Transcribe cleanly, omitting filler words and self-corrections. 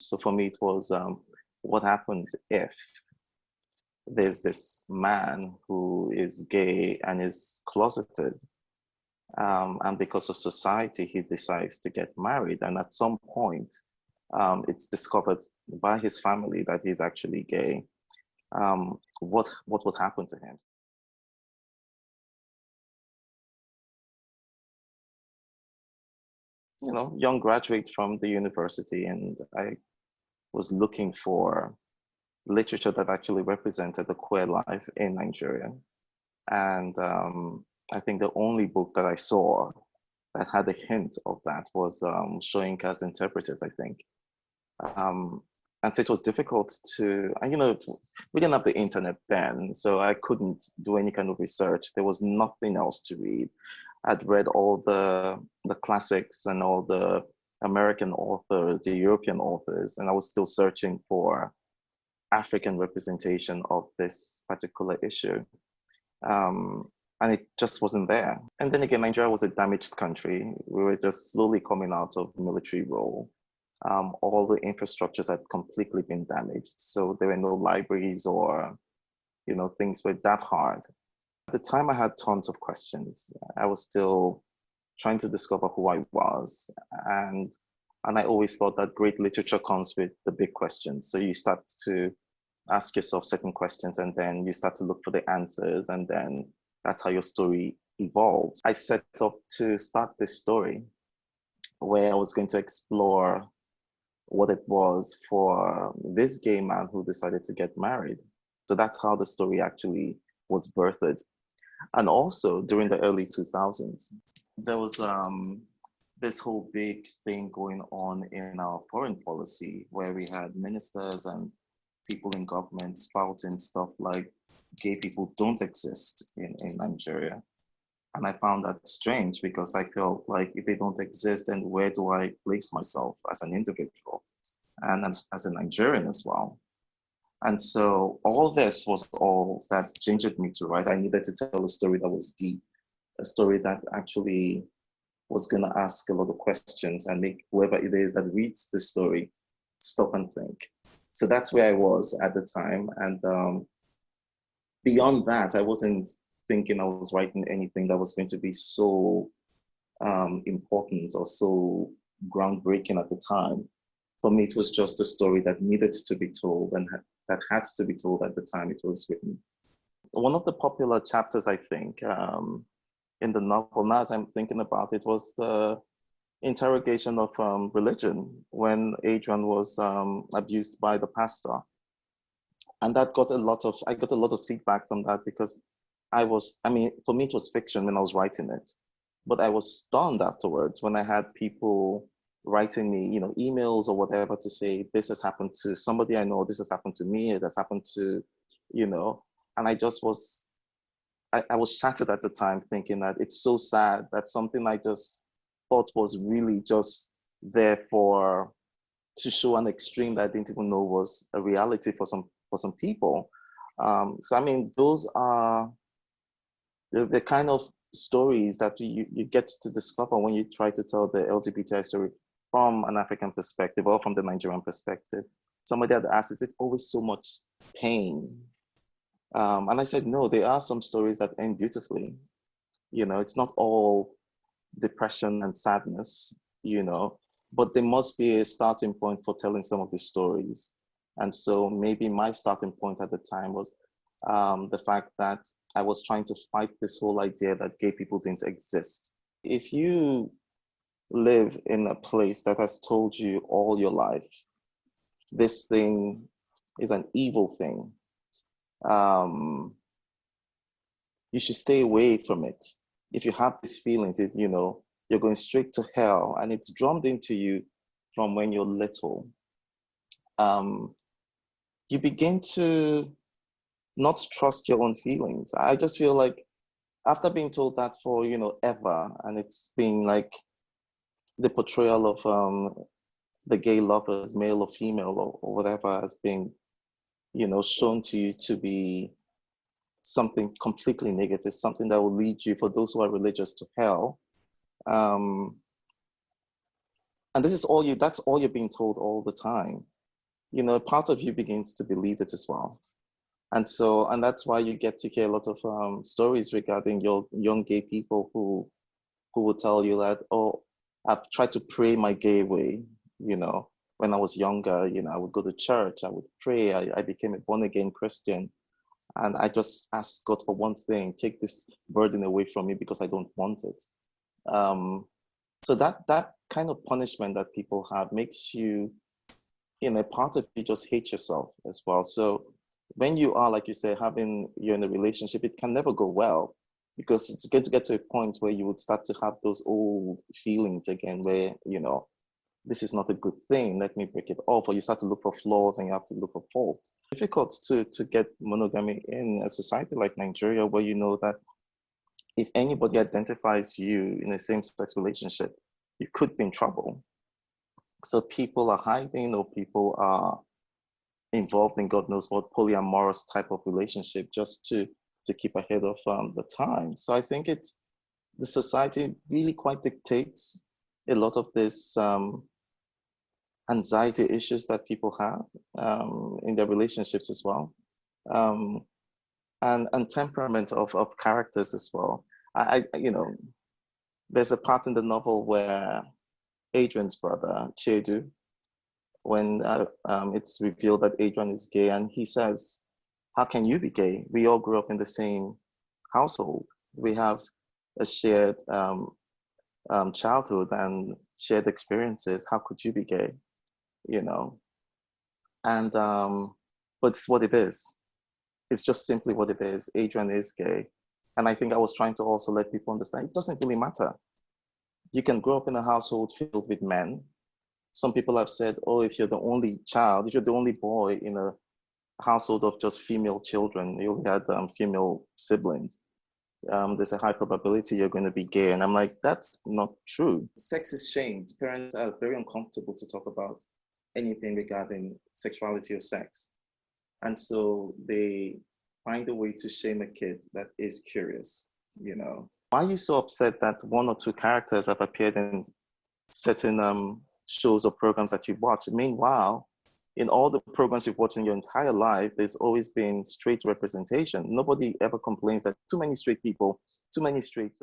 So for me, it was what happens if there's this man who is gay and is closeted, and because of society, he decides to get married. And at some point, it's discovered by his family that he's actually gay. What would happen to him? Young graduate from the university, and I was looking for literature that actually represented the queer life in Nigeria. And I think the only book that I saw that had a hint of that was Shoyinka's Interpreters, I think. And so it was difficult to, and we didn't have the internet then, so I couldn't do any kind of research. There was nothing else to read. I'd read all the classics and all the American authors, the European authors, and I was still searching for African representation of this particular issue. And it just wasn't there. And then again, Nigeria was a damaged country. We were just slowly coming out of military rule. All the infrastructures had completely been damaged. So there were no libraries or, things were that hard. At the time, I had tons of questions. I was still trying to discover who I was. And I always thought that great literature comes with the big questions. So you start to ask yourself certain questions, and then you start to look for the answers, and then that's how your story evolves. I set up to start this story where I was going to explore what it was for this gay man who decided to get married. So that's how the story actually was birthed. And also during the early 2000s, there was this whole big thing going on in our foreign policy where we had ministers and people in government spouting stuff like gay people don't exist in Nigeria. And I found that strange because I felt like if they don't exist, then where do I place myself as an individual and as a Nigerian as well? And so all this was all that gingered me to write. I needed to tell a story that was deep, a story that actually was going to ask a lot of questions and make whoever it is that reads the story stop and think. So that's where I was at the time. And beyond that, I wasn't thinking I was writing anything that was going to be so important or so groundbreaking at the time. For me, it was just a story that needed to be told and that had to be told at the time it was written. One of the popular chapters, I think, in the novel, now that I'm thinking about it, was the interrogation of religion when Adrian was abused by the pastor. And that got I got a lot of feedback from that because for me, it was fiction when I was writing it, but I was stunned afterwards when I had people writing me, emails or whatever to say, this has happened to somebody I know, this has happened to me, it has happened to, and I just was, I was shattered at the time thinking that it's so sad that something I just thought was really just there to show an extreme that I didn't even know was a reality for some people. So those are the kind of stories that you get to discover when you try to tell the LGBTI story from an African perspective or from the Nigerian perspective. Somebody had asked, is it always so much pain? And I said, no, there are some stories that end beautifully. It's not all depression and sadness, but there must be a starting point for telling some of the stories. And so maybe my starting point at the time was the fact that I was trying to fight this whole idea that gay people didn't exist. If you live in a place that has told you all your life, this thing is an evil thing, you should stay away from it. If you have these feelings, you're going straight to hell, and it's drummed into you from when you're little. You begin to not trust your own feelings. I just feel like after being told that for, ever, and it's being like the portrayal of the gay lovers, male or female or whatever, has been, shown to you to be something completely negative, something that will lead you, for those who are religious, to hell. And this is all you, that's all you're being told all the time. You know, part of you begins to believe it as well. And so, and that's why you get to hear a lot of stories regarding your young gay people who will tell you that, oh, I've tried to pray my gay way, you know, when I was younger, you know, I would go to church, I would pray, I became a born again Christian. And I just asked God for one thing, take this burden away from me because I don't want it. Um, so that kind of punishment that people have makes you, you know, part of you just hate yourself as well. So when you are, like you say, you're in a relationship, it can never go well because it's going to get to a point where you would start to have those old feelings again, where, you know, this is not a good thing, let me break it off. Or you start to look for flaws and you have to look for faults. It's difficult to get monogamy in a society like Nigeria, where you know that if anybody identifies you in a same-sex relationship, you could be in trouble. So people are hiding, or people are involved in God knows what polyamorous type of relationship just to keep ahead of the time. So I think it's the society really quite dictates a lot of this anxiety issues that people have in their relationships as well, and temperament of characters as well. You know, there's a part in the novel where Adrian's brother Chedu, when it's revealed that Adrian is gay, and he says, "How can you be gay? We all grew up in the same household. We have a shared childhood and shared experiences. How could you be gay?" You know, and but it's what it is. It's just simply what it is. Adrian is gay, and I think I was trying to also let people understand it doesn't really matter. You can grow up in a household filled with men. Some people have said, oh, if you're the only child, if you're the only boy in a household of just female children, you only had female siblings, there's a high probability you're going to be gay. And I'm like, that's not true. Sex is shamed. Parents are very uncomfortable to talk about anything regarding sexuality or sex. And so they find a way to shame a kid that is curious, you know. Why are you so upset that one or two characters have appeared in certain shows or programs that you've watched? Meanwhile, in all the programs you've watched in your entire life, there's always been straight representation. Nobody ever complains that too many straight people, too many straight